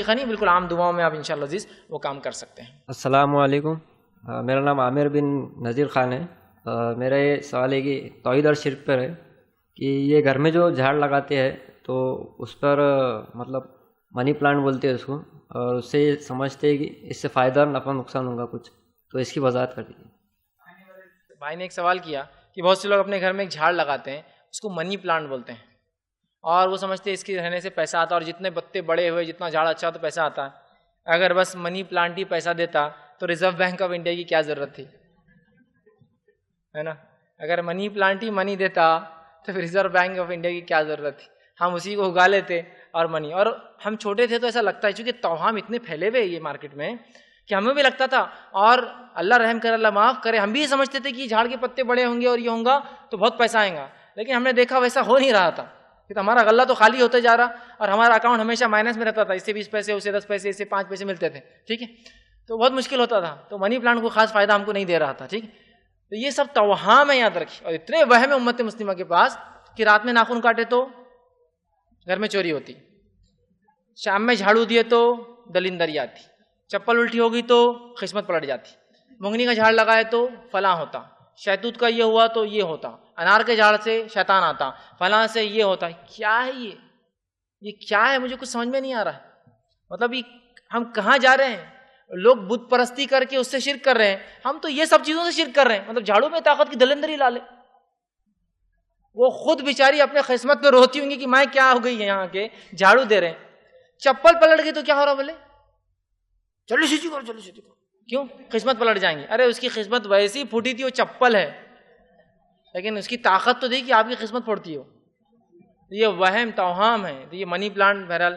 نہیں، بالکل عام دعاؤں میں آپ انشاءاللہ عزیز وہ کام کر سکتے ہیں۔ السلام علیکم، میرا نام عامر بن نذیر خان ہے۔ میرا یہ سوال ہے کہ توحید اور شرک پر ہے کہ یہ گھر میں جو جھاڑ لگاتے ہیں تو اس پر مطلب منی پلانٹ بولتے ہیں اس کو، اور اس سے یہ سمجھتے ہیں کہ اس سے فائدہ اور نفع نقصان ہوگا کچھ، تو اس کی وضاحت کر دیجیے۔ بھائی نے ایک سوال کیا کہ بہت سے لوگ اپنے گھر میں ایک جھاڑ لگاتے ہیں، اس کو منی پلانٹ بولتے ہیں، اور وہ سمجھتے ہیں اس کے رہنے سے پیسہ آتا ہے، اور جتنے پتے بڑے ہوئے جتنا جھاڑ اچھا تو پیسہ آتا ہے۔ اگر بس منی پلانٹ ہی پیسہ دیتا تو ریزرو بینک آف انڈیا کی کیا ضرورت تھی، ہے نا؟ اگر منی پلانٹ ہی منی دیتا تو پھر ریزرو بینک آف انڈیا کی کیا ضرورت تھی؟ ہم اسی کو اگا لیتے اور منی۔ اور ہم چھوٹے تھے تو ایسا لگتا ہے، چونکہ توہم اتنے پھیلے ہوئے یہ مارکیٹ میں کہ ہمیں بھی لگتا تھا، اور اللہ رحم کرے اللہ معاف کرے، ہم بھی یہ سمجھتے تھے کہ جھاڑ کے پتے بڑے ہوں گے اور یہ ہوں گا تو بہت پیسہ آئے گا، لیکن ہم نے دیکھا ویسا ہو نہیں رہا تھا، کہ ہمارا غلہ تو خالی ہوتا جا رہا اور ہمارا اکاؤنٹ ہمیشہ مائنس میں رہتا تھا، اس سے 20 پیسے، اس سے 10 پیسے، اس سے 5 پیسے ملتے تھے، ٹھیک ہے؟ تو بہت مشکل ہوتا تھا، تو منی پلانٹ کو خاص فائدہ ہم کو نہیں دے رہا تھا، ٹھیک ہے؟ تو یہ سب توہام ہے، یاد رکھیے۔ اور اتنے وہم ہے امت مسلمہ کے پاس کہ رات میں ناخن کاٹے تو گھر میں چوری ہوتی، شام میں جھاڑو دیے تو دلندری آتی، چپل الٹی ہوگی تو قسمت پلٹ جاتی، مونگنی کا جھاڑ لگائے تو فلاں ہوتا، شہتوت کا یہ ہوا تو یہ ہوتا، انار کے جھاڑ سے شیطان آتا، فلاں سے یہ ہوتا۔ کیا ہے یہ کیا ہے؟ مجھے کچھ سمجھ میں نہیں آ رہا ہے، مطلب یہ ہم کہاں جا رہے ہیں؟ لوگ بت پرستی کر کے اس سے شرک کر رہے ہیں، ہم تو یہ سب چیزوں سے شرک کر رہے ہیں۔ مطلب جھاڑو میں طاقت کی دلندری لا لے، وہ خود بیچاری اپنے قسمت پہ روتی ہوں گی کہ میں کیا ہو گئی ہے یہاں کے جھاڑو دے رہے ہیں، چپل پلٹ گئی تو کیا ہو رہا؟ بولے چلو سیدھی کرو، چلو سیدھی کرو، کیوں؟ قسمت پلٹ جائیں گی۔ ارے اس کی قسمت ویسی پھوٹی تھی، وہ چپل ہے، لیکن اس کی طاقت تو دی کہ آپ کی قسمت پھوٹتی ہو۔ یہ وہم توہام ہے۔ یہ منی پلانٹ بہرحال،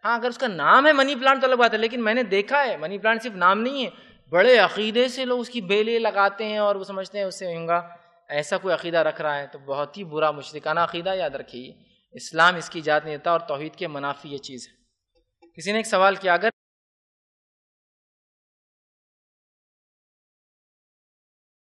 ہاں اگر اس کا نام ہے منی پلانٹ تو الگ بات ہے، لیکن میں نے دیکھا ہے منی پلانٹ صرف نام نہیں ہے، بڑے عقیدے سے لوگ اس کی بیلیں لگاتے ہیں اور وہ سمجھتے ہیں اس سے ہوں گا۔ ایسا کوئی عقیدہ رکھ رہا ہے تو بہت ہی برا مشرکانہ عقیدہ، یاد رکھیے اسلام اس کی اجازت نہیں دیتا، اور توحید کے منافی یہ چیز ہے۔ کسی نے ایک سوال کیا، اگر